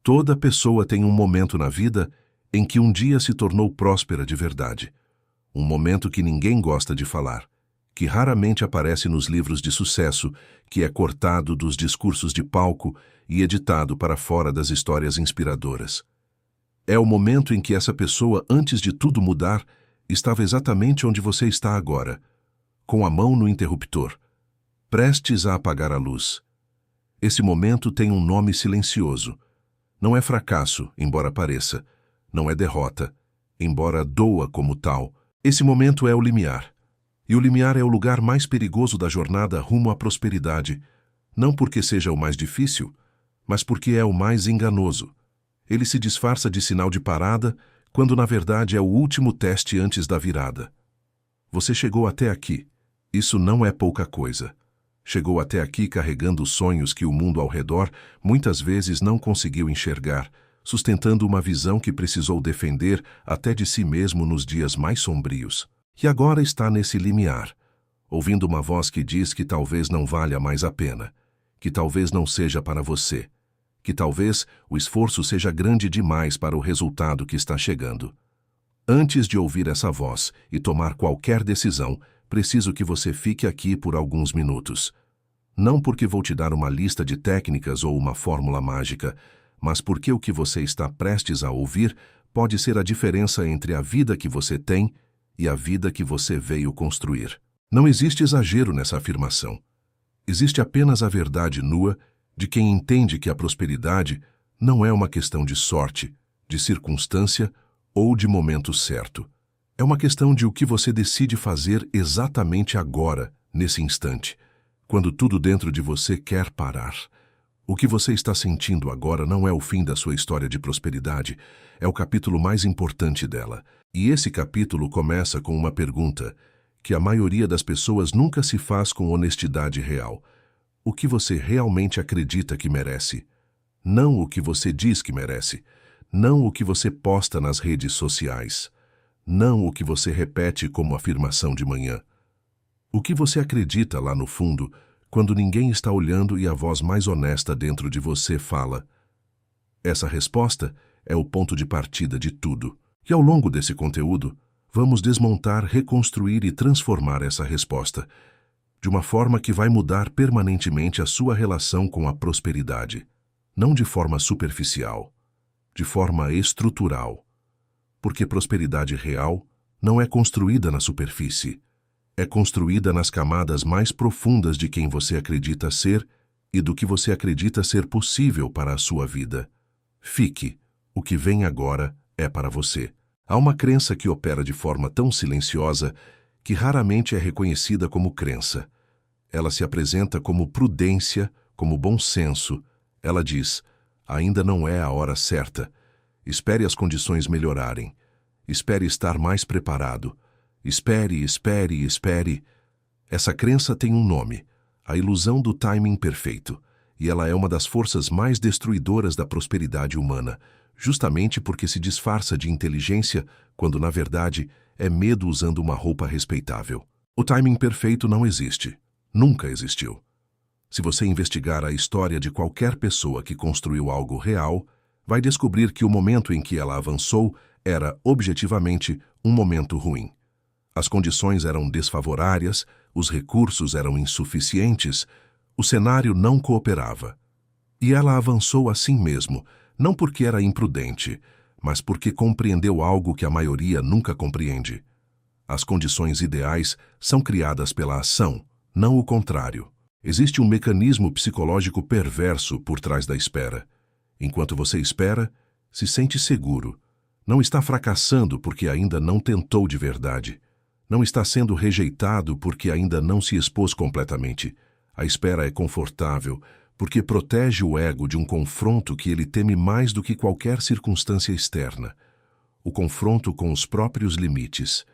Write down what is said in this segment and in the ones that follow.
Toda pessoa tem um momento na vida em que um dia se tornou próspera de verdade. Um momento que ninguém gosta de falar, que raramente aparece nos livros de sucesso, que é cortado dos discursos de palco e editado para fora das histórias inspiradoras. É o momento em que essa pessoa, antes de tudo mudar, estava exatamente onde você está agora, com a mão no interruptor, prestes a apagar a luz. Esse momento tem um nome silencioso. Não é fracasso, embora pareça. Não é derrota, embora doa como tal. Esse momento é o limiar. E o limiar é o lugar mais perigoso da jornada rumo à prosperidade, não porque seja o mais difícil, mas porque é o mais enganoso. Ele se disfarça de sinal de parada, quando na verdade é o último teste antes da virada. Você chegou até aqui. Isso não é pouca coisa. Chegou até aqui carregando sonhos que o mundo ao redor muitas vezes não conseguiu enxergar, sustentando uma visão que precisou defender até de si mesmo nos dias mais sombrios. E agora está nesse limiar, ouvindo uma voz que diz que talvez não valha mais a pena, que talvez não seja para você, que talvez o esforço seja grande demais para o resultado que está chegando. Antes de ouvir essa voz e tomar qualquer decisão, preciso que você fique aqui por alguns minutos. Não porque vou te dar uma lista de técnicas ou uma fórmula mágica, mas porque o que você está prestes a ouvir pode ser a diferença entre a vida que você tem e a vida que você veio construir. Não existe exagero nessa afirmação. Existe apenas a verdade nua de quem entende que a prosperidade não é uma questão de sorte, de circunstância ou de momento certo. É uma questão de o que você decide fazer exatamente agora, nesse instante, quando tudo dentro de você quer parar. O que você está sentindo agora não é o fim da sua história de prosperidade, é o capítulo mais importante dela. E esse capítulo começa com uma pergunta que a maioria das pessoas nunca se faz com honestidade real. O que você realmente acredita que merece? Não o que você diz que merece. Não o que você posta nas redes sociais. Não o que você repete como afirmação de manhã. O que você acredita lá no fundo, quando ninguém está olhando e a voz mais honesta dentro de você fala? Essa resposta é o ponto de partida de tudo. E ao longo desse conteúdo, vamos desmontar, reconstruir e transformar essa resposta, de uma forma que vai mudar permanentemente a sua relação com a prosperidade. Não de forma superficial, de forma estrutural. Porque prosperidade real não é construída na superfície. É construída nas camadas mais profundas de quem você acredita ser e do que você acredita ser possível para a sua vida. Fique, o que vem agora é para você. Há uma crença que opera de forma tão silenciosa que raramente é reconhecida como crença. Ela se apresenta como prudência, como bom senso. Ela diz: ainda não é a hora certa. Espere as condições melhorarem. Espere estar mais preparado. Espere, espere, espere. Essa crença tem um nome: a ilusão do timing perfeito. E ela é uma das forças mais destruidoras da prosperidade humana, justamente porque se disfarça de inteligência, quando na verdade é medo usando uma roupa respeitável. O timing perfeito não existe. Nunca existiu. Se você investigar a história de qualquer pessoa que construiu algo real, vai descobrir que o momento em que ela avançou era, objetivamente, um momento ruim. As condições eram desfavoráveis, os recursos eram insuficientes, o cenário não cooperava. E ela avançou assim mesmo, não porque era imprudente, mas porque compreendeu algo que a maioria nunca compreende. As condições ideais são criadas pela ação, não o contrário. Existe um mecanismo psicológico perverso por trás da espera. Enquanto você espera, se sente seguro. Não está fracassando porque ainda não tentou de verdade. Não está sendo rejeitado porque ainda não se expôs completamente. A espera é confortável, porque protege o ego de um confronto que ele teme mais do que qualquer circunstância externa. O confronto com os próprios limites.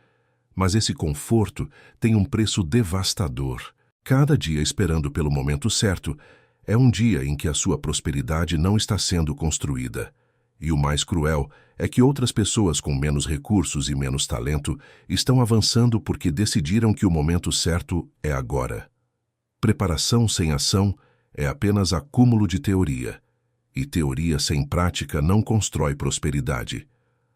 Mas esse conforto tem um preço devastador. Cada dia esperando pelo momento certo é um dia em que a sua prosperidade não está sendo construída. E o mais cruel é que outras pessoas com menos recursos e menos talento estão avançando porque decidiram que o momento certo é agora. Preparação sem ação é apenas acúmulo de teoria. E teoria sem prática não constrói prosperidade.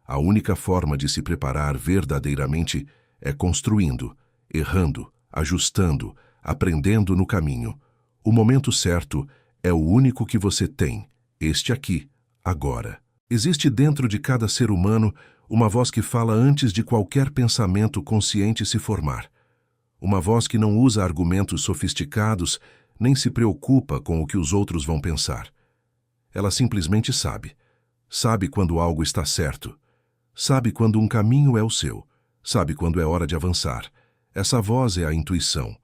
A única forma de se preparar verdadeiramente é construindo, errando, ajustando, aprendendo no caminho. O momento certo é o único que você tem, este aqui, agora. Existe dentro de cada ser humano uma voz que fala antes de qualquer pensamento consciente se formar. Uma voz que não usa argumentos sofisticados nem se preocupa com o que os outros vão pensar. Ela simplesmente sabe. Sabe quando algo está certo. Sabe quando um caminho é o seu. Sabe quando é hora de avançar. Essa voz é a intuição.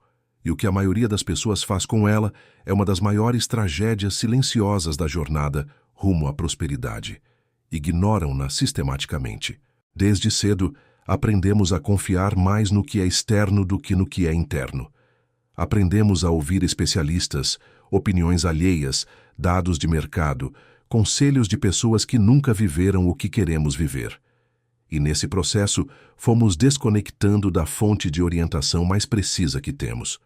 E o que a maioria das pessoas faz com ela é uma das maiores tragédias silenciosas da jornada rumo à prosperidade. Ignoram-na sistematicamente. Desde cedo, aprendemos a confiar mais no que é externo do que no que é interno. Aprendemos a ouvir especialistas, opiniões alheias, dados de mercado, conselhos de pessoas que nunca viveram o que queremos viver. E nesse processo, fomos desconectando da fonte de orientação mais precisa que temos.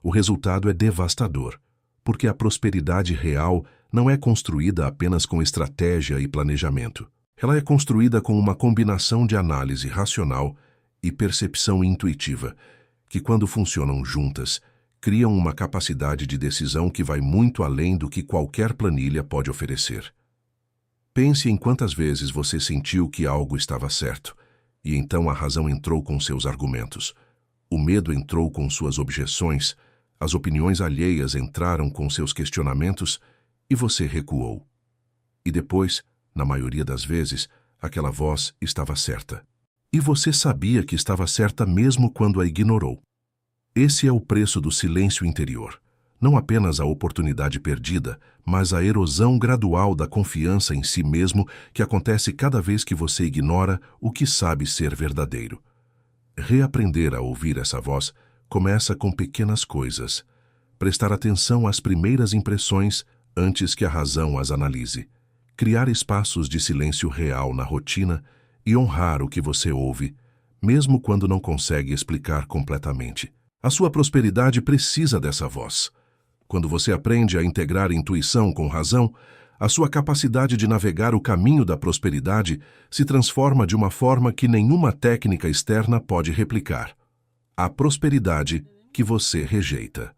O resultado é devastador, porque a prosperidade real não é construída apenas com estratégia e planejamento. Ela é construída com uma combinação de análise racional e percepção intuitiva, que, quando funcionam juntas, criam uma capacidade de decisão que vai muito além do que qualquer planilha pode oferecer. Pense em quantas vezes você sentiu que algo estava certo, e então a razão entrou com seus argumentos. O medo entrou com suas objeções, as opiniões alheias entraram com seus questionamentos e você recuou. E depois, na maioria das vezes, aquela voz estava certa. E você sabia que estava certa mesmo quando a ignorou. Esse é o preço do silêncio interior. Não apenas a oportunidade perdida, mas a erosão gradual da confiança em si mesmo que acontece cada vez que você ignora o que sabe ser verdadeiro. Reaprender a ouvir essa voz começa com pequenas coisas. Prestar atenção às primeiras impressões antes que a razão as analise. Criar espaços de silêncio real na rotina e honrar o que você ouve, mesmo quando não consegue explicar completamente. A sua prosperidade precisa dessa voz. Quando você aprende a integrar intuição com razão, a sua capacidade de navegar o caminho da prosperidade se transforma de uma forma que nenhuma técnica externa pode replicar. A prosperidade que você rejeita.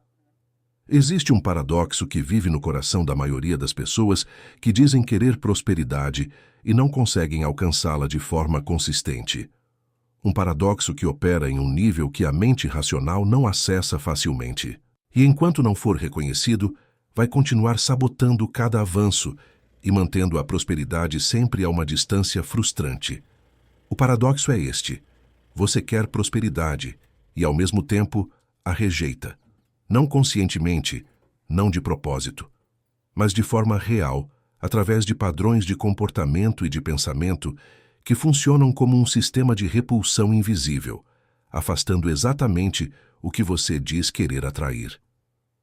Existe um paradoxo que vive no coração da maioria das pessoas que dizem querer prosperidade e não conseguem alcançá-la de forma consistente. Um paradoxo que opera em um nível que a mente racional não acessa facilmente. E enquanto não for reconhecido, vai continuar sabotando cada avanço e mantendo a prosperidade sempre a uma distância frustrante. O paradoxo é este: você quer prosperidade e, ao mesmo tempo, a rejeita. Não conscientemente, não de propósito, mas de forma real, através de padrões de comportamento e de pensamento que funcionam como um sistema de repulsão invisível, afastando exatamente o que você diz querer atrair.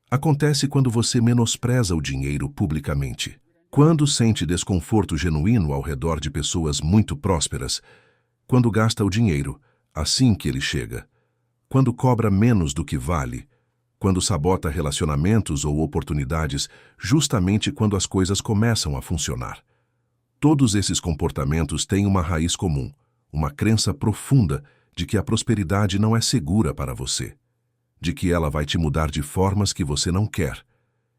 Acontece quando você menospreza o dinheiro publicamente. Quando sente desconforto genuíno ao redor de pessoas muito prósperas. Quando gasta o dinheiro, assim que ele chega. Quando cobra menos do que vale. Quando sabota relacionamentos ou oportunidades justamente quando as coisas começam a funcionar. Todos esses comportamentos têm uma raiz comum, uma crença profunda de que a prosperidade não é segura para você, de que ela vai te mudar de formas que você não quer,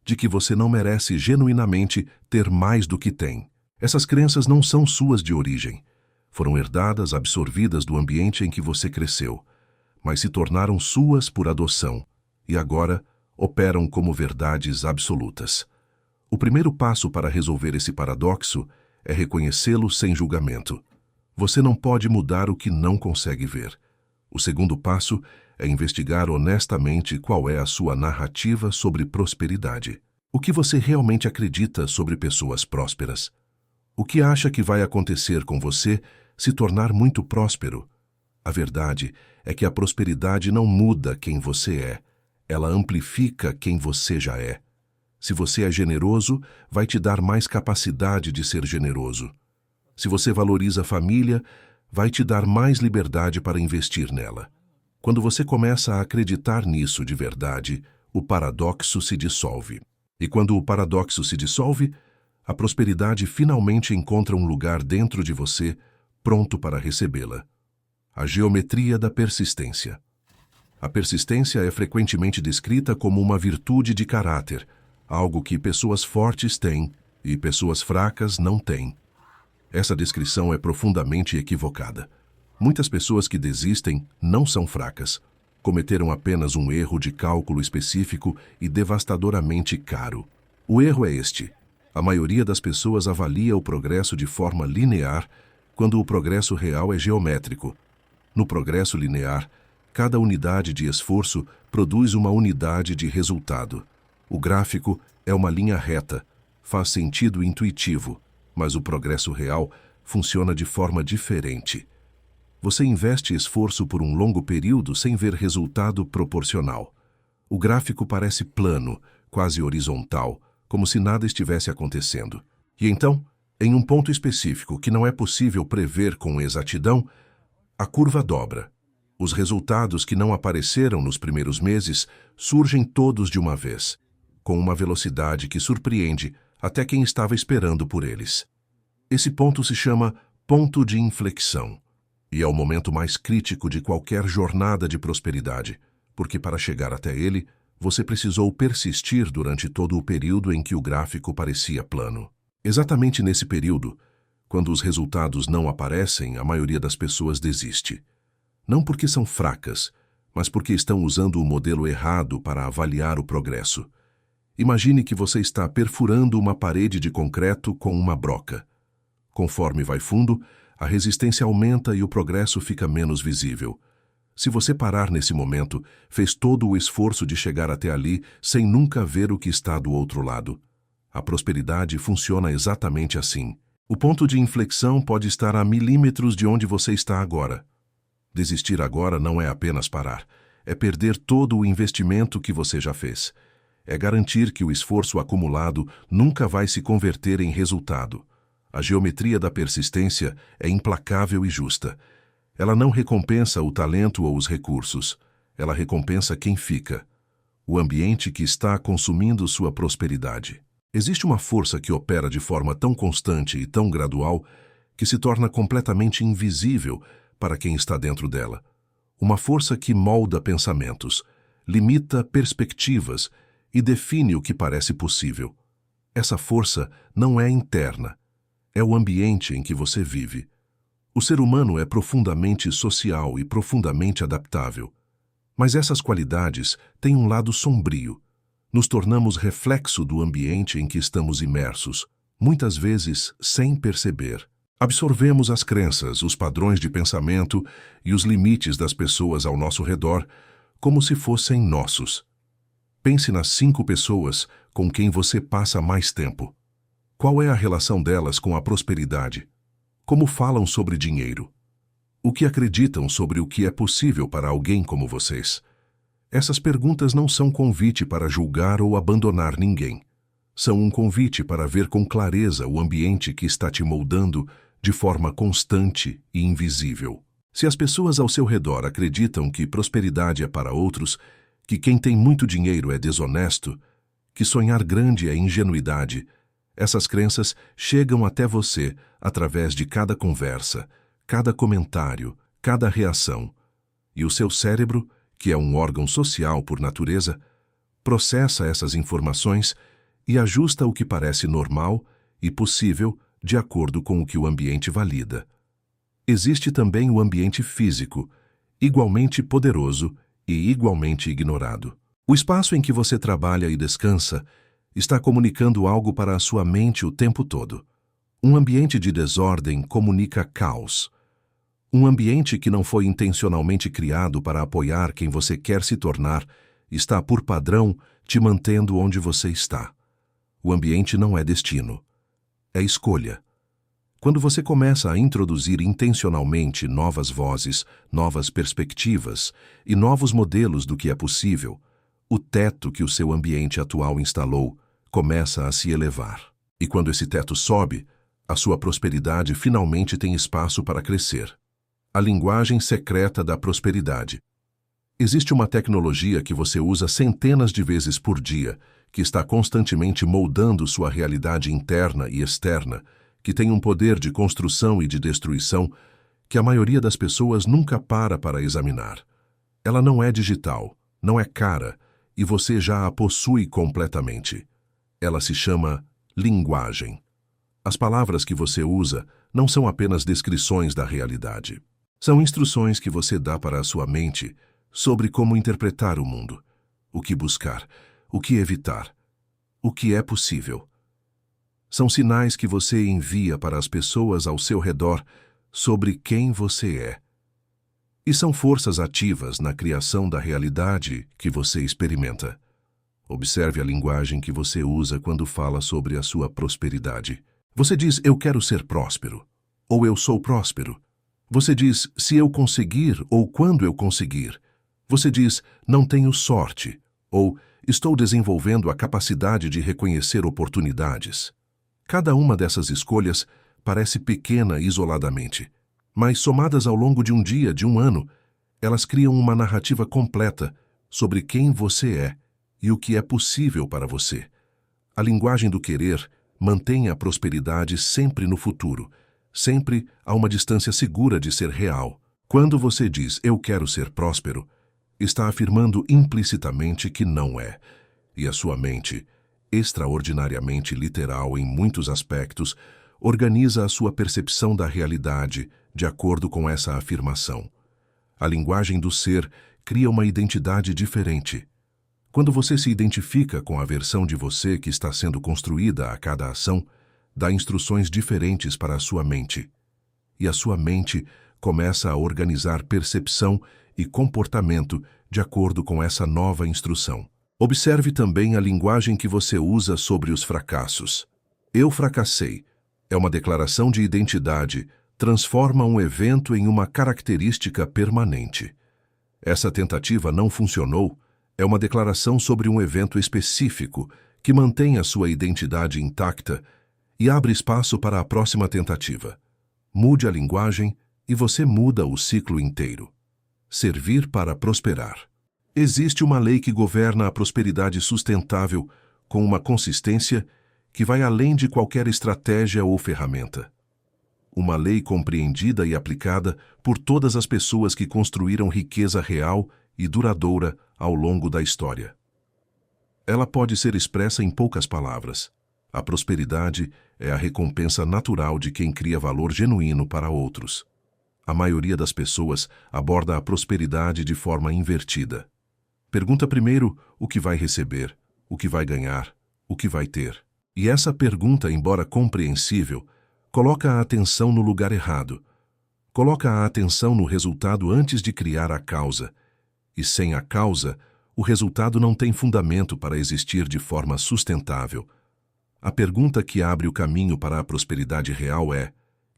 de que você não merece genuinamente ter mais do que tem. Essas crenças não são suas de origem. Foram herdadas, absorvidas do ambiente em que você cresceu, mas se tornaram suas por adoção e agora operam como verdades absolutas. O primeiro passo para resolver esse paradoxo é reconhecê-lo sem julgamento. Você não pode mudar o que não consegue ver. O segundo passo é investigar honestamente qual é a sua narrativa sobre prosperidade. O que você realmente acredita sobre pessoas prósperas? O que acha que vai acontecer com você se tornar muito próspero? A verdade é que a prosperidade não muda quem você é, ela amplifica quem você já é. Se você é generoso, vai te dar mais capacidade de ser generoso. Se você valoriza a família, vai te dar mais liberdade para investir nela. Quando você começa a acreditar nisso de verdade, o paradoxo se dissolve. E quando o paradoxo se dissolve, a prosperidade finalmente encontra um lugar dentro de você, pronto para recebê-la. A geometria da persistência. A persistência é frequentemente descrita como uma virtude de caráter, algo que pessoas fortes têm e pessoas fracas não têm. Essa descrição é profundamente equivocada. Muitas pessoas que desistem não são fracas. Cometeram apenas um erro de cálculo específico e devastadoramente caro. O erro é este: a maioria das pessoas avalia o progresso de forma linear, quando o progresso real é geométrico. No progresso linear, cada unidade de esforço produz uma unidade de resultado. O gráfico é uma linha reta, faz sentido intuitivo, mas o progresso real funciona de forma diferente. Você investe esforço por um longo período sem ver resultado proporcional. O gráfico parece plano, quase horizontal, como se nada estivesse acontecendo. E então, em um ponto específico que não é possível prever com exatidão, a curva dobra. Os resultados que não apareceram nos primeiros meses surgem todos de uma vez, com uma velocidade que surpreende até quem estava esperando por eles. Esse ponto se chama ponto de inflexão, e é o momento mais crítico de qualquer jornada de prosperidade, porque para chegar até ele, você precisou persistir durante todo o período em que o gráfico parecia plano. Exatamente nesse período, quando os resultados não aparecem, a maioria das pessoas desiste. Não porque são fracas, mas porque estão usando o modelo errado para avaliar o progresso. Imagine que você está perfurando uma parede de concreto com uma broca. Conforme vai fundo, a resistência aumenta e o progresso fica menos visível. Se você parar nesse momento, fez todo o esforço de chegar até ali sem nunca ver o que está do outro lado. A prosperidade funciona exatamente assim. O ponto de inflexão pode estar a milímetros de onde você está agora. Desistir agora não é apenas parar, é perder todo o investimento que você já fez. É garantir que o esforço acumulado nunca vai se converter em resultado. A geometria da persistência é implacável e justa. Ela não recompensa o talento ou os recursos. Ela recompensa quem fica. O ambiente que está consumindo sua prosperidade. Existe uma força que opera de forma tão constante e tão gradual que se torna completamente invisível para quem está dentro dela. Uma força que molda pensamentos, limita perspectivas e define o que parece possível. Essa força não é interna. É o ambiente em que você vive. O ser humano é profundamente social e profundamente adaptável. Mas essas qualidades têm um lado sombrio. Nos tornamos reflexo do ambiente em que estamos imersos, muitas vezes sem perceber. Absorvemos as crenças, os padrões de pensamento e os limites das pessoas ao nosso redor como se fossem nossos. Pense nas 5 pessoas com quem você passa mais tempo. Qual é a relação delas com a prosperidade? Como falam sobre dinheiro? O que acreditam sobre o que é possível para alguém como vocês? Essas perguntas não são convite para julgar ou abandonar ninguém. São um convite para ver com clareza o ambiente que está te moldando de forma constante e invisível. Se as pessoas ao seu redor acreditam que prosperidade é para outros, que quem tem muito dinheiro é desonesto, que sonhar grande é ingenuidade, essas crenças chegam até você através de cada conversa, cada comentário, cada reação. E o seu cérebro, que é um órgão social por natureza, processa essas informações e ajusta o que parece normal e possível de acordo com o que o ambiente valida. Existe também o ambiente físico, igualmente poderoso e igualmente ignorado. O espaço em que você trabalha e descansa está comunicando algo para a sua mente o tempo todo. Um ambiente de desordem comunica caos. Um ambiente que não foi intencionalmente criado para apoiar quem você quer se tornar está, por padrão, te mantendo onde você está. O ambiente não é destino. É escolha. Quando você começa a introduzir intencionalmente novas vozes, novas perspectivas e novos modelos do que é possível, o teto que o seu ambiente atual instalou começa a se elevar. E quando esse teto sobe, a sua prosperidade finalmente tem espaço para crescer. A linguagem secreta da prosperidade. Existe uma tecnologia que você usa centenas de vezes por dia, que está constantemente moldando sua realidade interna e externa, que tem um poder de construção e de destruição que a maioria das pessoas nunca para examinar. Ela não é digital, não é cara, e você já a possui completamente. Ela se chama linguagem. As palavras que você usa não são apenas descrições da realidade. São instruções que você dá para a sua mente sobre como interpretar o mundo, o que buscar, o que evitar, o que é possível. São sinais que você envia para as pessoas ao seu redor sobre quem você é. E são forças ativas na criação da realidade que você experimenta. Observe a linguagem que você usa quando fala sobre a sua prosperidade. Você diz, eu quero ser próspero, ou eu sou próspero. Você diz, se eu conseguir, ou quando eu conseguir. Você diz, não tenho sorte, ou estou desenvolvendo a capacidade de reconhecer oportunidades. Cada uma dessas escolhas parece pequena isoladamente, mas somadas ao longo de um dia, de um ano, elas criam uma narrativa completa sobre quem você é e o que é possível para você. A linguagem do querer mantém a prosperidade sempre no futuro, sempre a uma distância segura de ser real. Quando você diz, eu quero ser próspero, está afirmando implicitamente que não é, e a sua mente, extraordinariamente literal em muitos aspectos, organiza a sua percepção da realidade de acordo com essa afirmação. A linguagem do ser cria uma identidade diferente. Quando você se identifica com a versão de você que está sendo construída a cada ação, dá instruções diferentes para a sua mente. E a sua mente começa a organizar percepção e comportamento de acordo com essa nova instrução. Observe também a linguagem que você usa sobre os fracassos. Eu fracassei. É uma declaração de identidade, transforma um evento em uma característica permanente. Essa tentativa não funcionou. É uma declaração sobre um evento específico que mantém a sua identidade intacta e abre espaço para a próxima tentativa. Mude a linguagem e você muda o ciclo inteiro. Servir para prosperar. Existe uma lei que governa a prosperidade sustentável com uma consistência que vai além de qualquer estratégia ou ferramenta. Uma lei compreendida e aplicada por todas as pessoas que construíram riqueza real e duradoura ao longo da história. Ela pode ser expressa em poucas palavras. A prosperidade é a recompensa natural de quem cria valor genuíno para outros. A maioria das pessoas aborda a prosperidade de forma invertida. Pergunta primeiro o que vai receber, o que vai ganhar, o que vai ter. E essa pergunta, embora compreensível, coloca a atenção no lugar errado. Coloca a atenção no resultado antes de criar a causa. E sem a causa, o resultado não tem fundamento para existir de forma sustentável. A pergunta que abre o caminho para a prosperidade real é: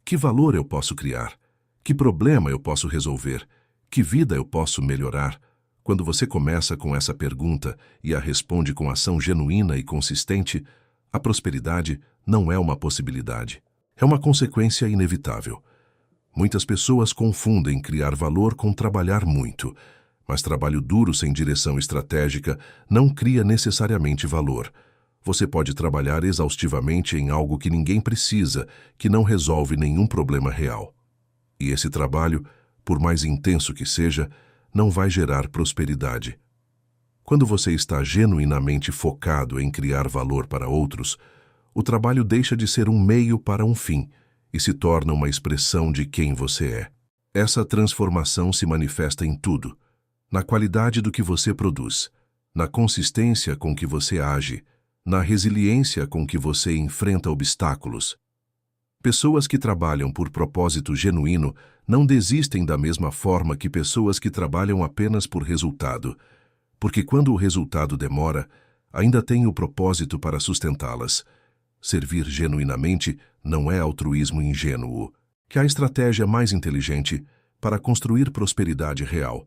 que valor eu posso criar? Que problema eu posso resolver? Que vida eu posso melhorar? Quando você começa com essa pergunta e a responde com ação genuína e consistente, a prosperidade não é uma possibilidade. É uma consequência inevitável. Muitas pessoas confundem criar valor com trabalhar muito. Mas trabalho duro sem direção estratégica não cria necessariamente valor. Você pode trabalhar exaustivamente em algo que ninguém precisa, que não resolve nenhum problema real. E esse trabalho, por mais intenso que seja, não vai gerar prosperidade. Quando você está genuinamente focado em criar valor para outros, o trabalho deixa de ser um meio para um fim e se torna uma expressão de quem você é. Essa transformação se manifesta em tudo. Na qualidade do que você produz, na consistência com que você age, na resiliência com que você enfrenta obstáculos. Pessoas que trabalham por propósito genuíno não desistem da mesma forma que pessoas que trabalham apenas por resultado, porque quando o resultado demora, ainda tem o propósito para sustentá-las. Servir genuinamente não é altruísmo ingênuo, que é a estratégia mais inteligente para construir prosperidade real,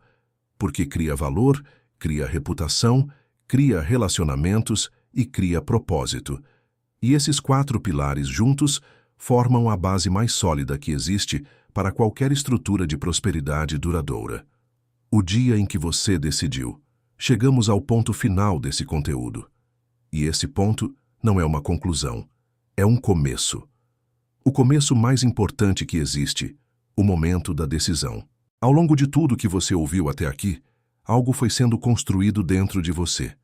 porque cria valor, cria reputação, cria relacionamentos e cria propósito. E esses 4 pilares juntos formam a base mais sólida que existe para qualquer estrutura de prosperidade duradoura. O dia em que você decidiu. Chegamos ao ponto final desse conteúdo. E esse ponto não é uma conclusão, é um começo. O começo mais importante que existe, o momento da decisão. Ao longo de tudo que você ouviu até aqui, algo foi sendo construído dentro de você.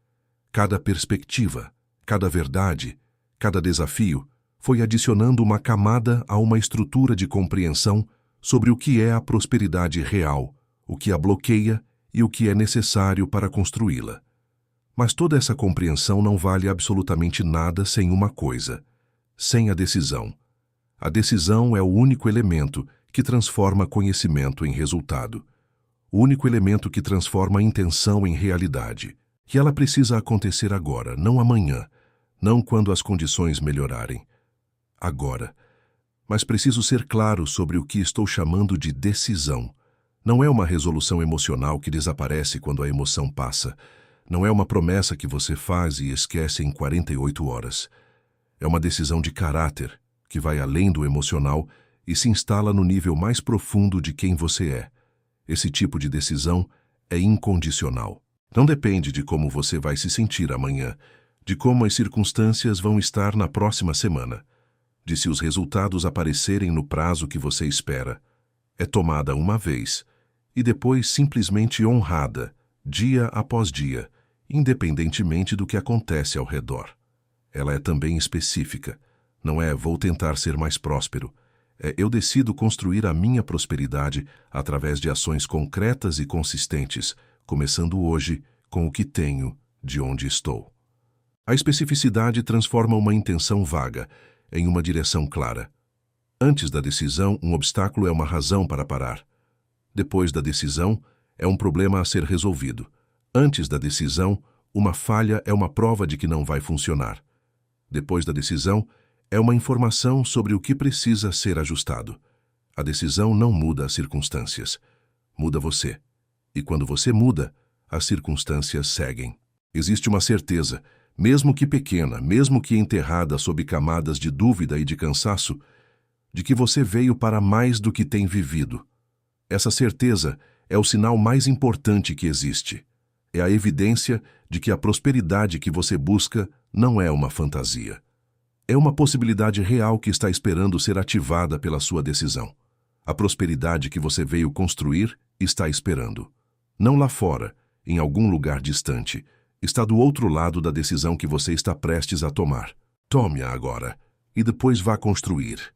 Cada perspectiva, cada verdade, cada desafio foi adicionando uma camada a uma estrutura de compreensão sobre o que é a prosperidade real, o que a bloqueia e o que é necessário para construí-la. Mas toda essa compreensão não vale absolutamente nada sem uma coisa: sem a decisão. A decisão é o único elemento que transforma conhecimento em resultado. O único elemento que transforma a intenção em realidade. E ela precisa acontecer agora, não amanhã, não quando as condições melhorarem. Agora. Mas preciso ser claro sobre o que estou chamando de decisão. Não é uma resolução emocional que desaparece quando a emoção passa. Não é uma promessa que você faz e esquece em 48 horas. É uma decisão de caráter, que vai além do emocional e se instala no nível mais profundo de quem você é. Esse tipo de decisão é incondicional. Não depende de como você vai se sentir amanhã, de como as circunstâncias vão estar na próxima semana, de se os resultados aparecerem no prazo que você espera. É tomada uma vez e depois simplesmente honrada, dia após dia, independentemente do que acontece ao redor. Ela é também específica. Não é "vou tentar ser mais próspero". É "eu decido construir a minha prosperidade através de ações concretas e consistentes, começando hoje com o que tenho, de onde estou". A especificidade transforma uma intenção vaga em uma direção clara. Antes da decisão, um obstáculo é uma razão para parar. Depois da decisão, é um problema a ser resolvido. Antes da decisão, uma falha é uma prova de que não vai funcionar. Depois da decisão, é uma informação sobre o que precisa ser ajustado. A decisão não muda as circunstâncias. Muda você. E quando você muda, as circunstâncias seguem. Existe uma certeza, mesmo que pequena, mesmo que enterrada sob camadas de dúvida e de cansaço, de que você veio para mais do que tem vivido. Essa certeza é o sinal mais importante que existe. É a evidência de que a prosperidade que você busca não é uma fantasia. É uma possibilidade real que está esperando ser ativada pela sua decisão. A prosperidade que você veio construir está esperando. Não lá fora, em algum lugar distante. Está do outro lado da decisão que você está prestes a tomar. Tome-a agora e depois vá construir.